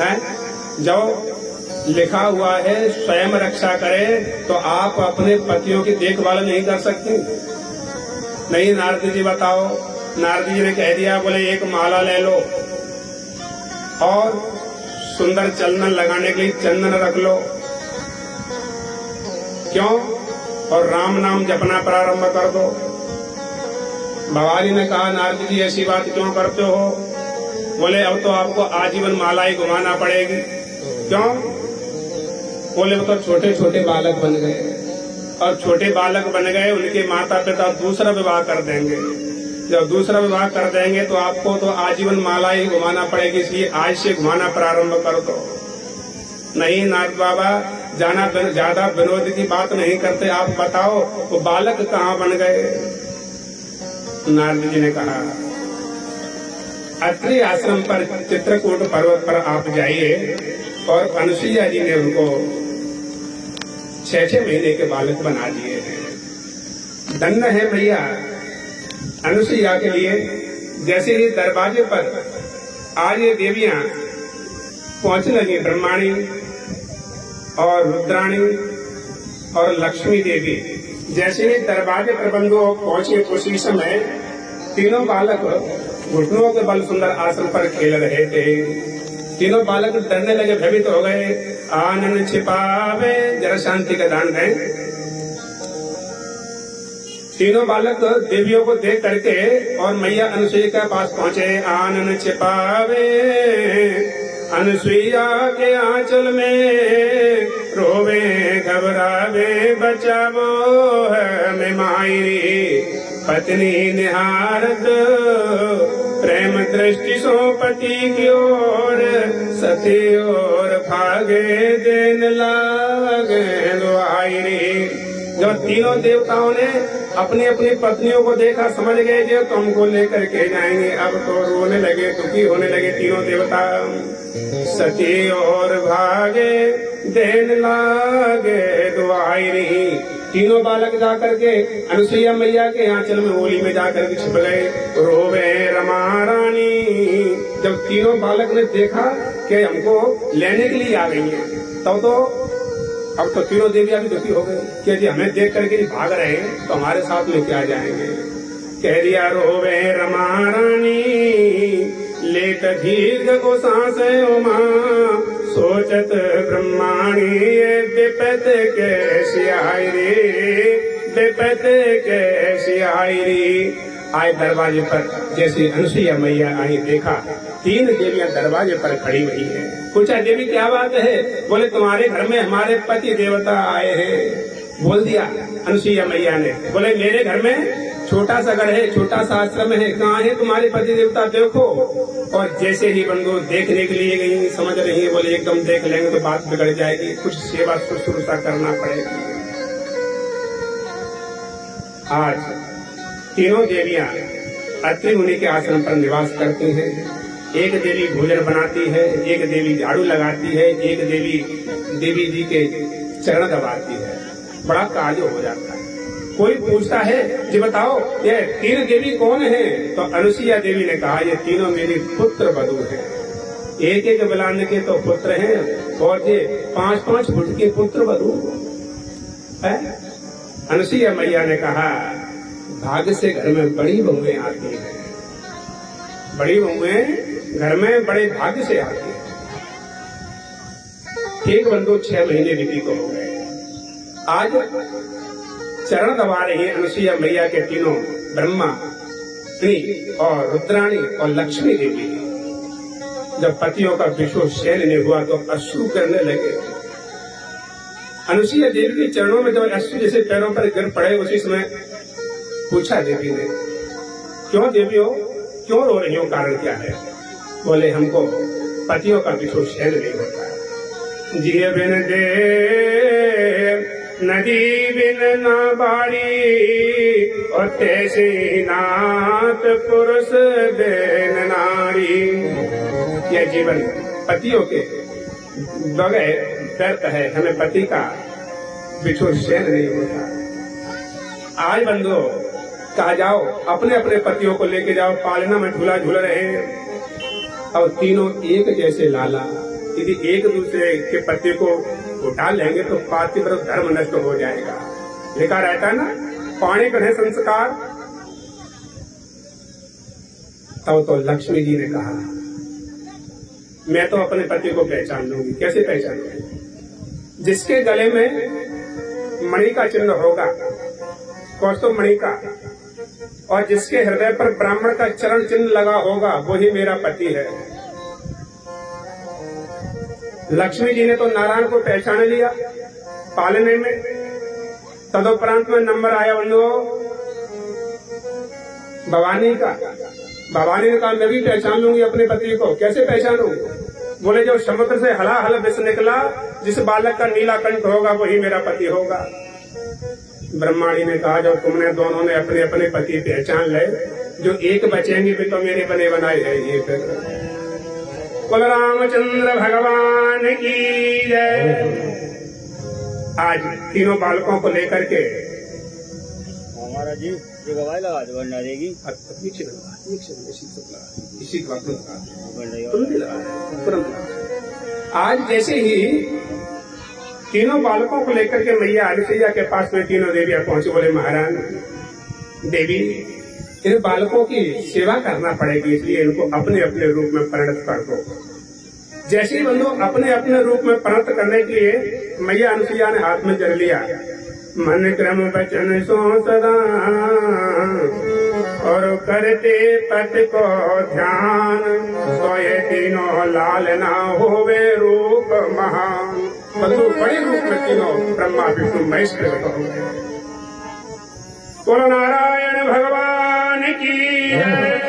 है। जब लिखा हुआ है स्वयं रक्षा करे, तो आप अपने पतियों की देखभाल नहीं कर सकती? नहीं नारद जी बताओ। नारद जी ने कह दिया, बोले एक माला ले लो और सुंदर चंदन लगाने के लिए चंदन रख लो। क्यों? और राम नाम जपना प्रारंभ कर दो। भवानी ने कहा, नारद जी ऐसी बात क्यों करते हो? बोले अब तो आपको आजीवन माला ही घुमाना पड़ेगी। क्यों? बोले वो तो छोटे छोटे बालक बन गए, और छोटे बालक बन गए उनके माता पिता दूसरा विवाह कर देंगे। जब दूसरा विवाह कर देंगे तो आपको तो आजीवन माला ही घुमाना पड़ेगी, इसलिए आज से घुमाना प्रारंभ कर दो। नहीं नारद बाबा, ज्यादा विनोद की बात नहीं करते, आप बताओ वो बालक कहाँ बन गए? नारद जी ने कहा, अत्रि आश्रम पर चित्रकूट पर्वत पर आप जाइए, और अनुसुईया जी ने उनको 6 महीने के बालक बना दिए हैं। धन्य है मैया अनुसुईया के लिए। जैसे ही दरवाजे पर आज ये देवियां पहुंचने लगी, ब्रह्माणी और रुद्राणी और लक्ष्मी देवी, जैसे ही दरवाजे पर बंधु पहुंचे, उसी समय तीनों बालक घुटनों के बल सुंदर आसन पर खेल रहे थे। तीनों बालक डरने लगे, भयभीत हो गए। आनन छिपावे, जरा शांति का दान दें। तीनों बालक देवियों को देख करके और मैया अनुसुईया के पास पहुंचे। आनन छिपावे, अनुसुईया के आंचल में रोवे घबरावे, बचावो हमें मायरी पत्नी निहारत, प्रेम दृष्टि सो पति की ओर, सती और भागे देन लागे दुआरी। जब तीनों देवताओं ने अपनी अपनी पत्नियों को देखा, समझ गए कि तो हमको लेकर के जाएंगे। अब तो रोने लगे, दुखी होने लगे तीनों देवता। सती और भागे देन लागे दुआरी। तीनों बालक जाकर के अनुसुईया मैया के आंचल में होली में जाकर के छिप गए। रोवे रमा रानी। जब तीनों बालक ने देखा कि हमको लेने के लिए आ गई है, तब तो अब तो तीनों देवियां भी दुखी हो गई कि जी हमें देख करके भाग रहे हैं तो हमारे साथ में क्या जाएंगे। कह दिया, रोवे रमा रानी, लेत दीर्घ को सांस उमा, सोचत ब्रह्माणी विपत कैसी आई रे, विपत कैसी आई रे। आए दरवाजे पर, जैसे अनुसुईया मैया आई, देखा 3 देवियां दरवाजे पर खड़ी हुई है। पूछा, देवी क्या बात है? बोले तुम्हारे घर में हमारे पति देवता आए हैं। बोल दिया अनुसुईया मैया ने। बोले मेरे घर में छोटा सा घर है, छोटा सा आश्रम है, कहाँ है तुम्हारे पति देवता, देखो। और जैसे ही बंधु देखने के लिए गई, समझ रही है, बोले एकदम देख लेंगे तो बात बिगड़ जाएगी, कुछ सेवा शुश्रूषा करना पड़ेगी। आज तीनों देवियां अत्रि मुनि के आश्रम पर निवास करती हैं। एक देवी भोजन बनाती है, एक देवी झाड़ू लगाती है, एक देवी जी के चरण दबाती है। बड़ा कार्य हो जाता है। कोई पूछता है, जी बताओ ये 3 देवी कौन है? तो अनुसुईया देवी ने कहा, ये तीनों मेरी पुत्र वधू हैं। एक एक बिलान के तो पुत्र हैं, और ये 5-5 फुट के पुत्र वधू है। अनुसुईया मैया ने कहा, भाग्य से घर में बड़ी बहुएं आती हैं, बड़ी बहुएं घर में बड़े भाग्य से आती है। ठीक बंधु 6 महीने व्यतीत हो गए। आज चरण दबा रही है अनुसुईया मैया के तीनों ब्रह्मा और रुद्राणी और लक्ष्मी देवी। जब पतियों का विश्व शैल नहीं हुआ तो अश्रु करने लगे। अनुसुईया देवी के चरणों में जब अश्रु जैसे पैरों पर गिर पड़े, उसी समय पूछा देवी ने, क्यों देवियों, क्यों रो रही हो, कारण क्या है? बोले हमको पतियों का विश्व शैल नहीं होता है। जिए बिन दे नदी बिन ना बारी, और तैसे नाथ पुरुष देन नारी। यह जीवन पतियों के बगैर व्यर्थ है, हमें पति का विश्व शैल नहीं होता। आज बंधु कहा जाओ, अपने अपने पतियों को लेके जाओ, पालना में झूला झूल रहे हैं, और तीनों एक जैसे लाला यदि एक दूसरे के पति को उठा लेंगे तो पातिव्रत धर्म नष्ट हो जाएगा। लिखा रहता है ना, पानी गढ़े संस्कार। तब तो लक्ष्मी जी ने कहा मैं तो अपने पति को पहचान लूंगी। कैसे पहचान लूंगी? जिसके गले में मणि का चिन्ह होगा, कौस्तुभ मणि का, और जिसके हृदय पर ब्राह्मण का चरण चिन्ह लगा होगा, वही मेरा पति है। लक्ष्मी जी ने तो नारायण को पहचान लिया पालने में। तदुपरांत में नंबर आया उन भवानी का। भवानी ने कहा मैं भी पहचान लूंगी अपने पति को। कैसे पहचानूं? बोले जब समुद्र से हलाहल विष निकला, जिस बालक का नीला कंठ होगा वही मेरा पति होगा। ब्रह्मा जी ने कहा जब तुमने दोनों ने अपने अपने पति पहचान ले, जो एक बचेंगे भी तो मेरे बने बनाए जाएंगे। फिर बोल रामचंद्र भगवान की जय। आज तीनों बालकों को लेकर के हमारा जी ये गवाही लगा दो बनना देगी। इसी का आज जैसे ही तीनों बालकों को लेकर के मैया अनुसैया के पास में तीनों देवियां पहुंची। बोले महाराज देवी, इन बालकों की सेवा करना पड़ेगी, इसलिए इनको अपने अपने रूप में परिणत कर दो। जैसे ही बंधु अपने अपने रूप में परिणत करने के लिए मैया अनुसैया ने हाथ में जल लिया। मन क्रम बचन सो सदा और करते पत को ध्यान, तो ये तीनों लाल ना होवे रूप महान। बंधु बड़े रूप में तीनों ब्रह्मा विष्णु महेश प्रकट हो गए। बोलो नारायण भगवान की जय।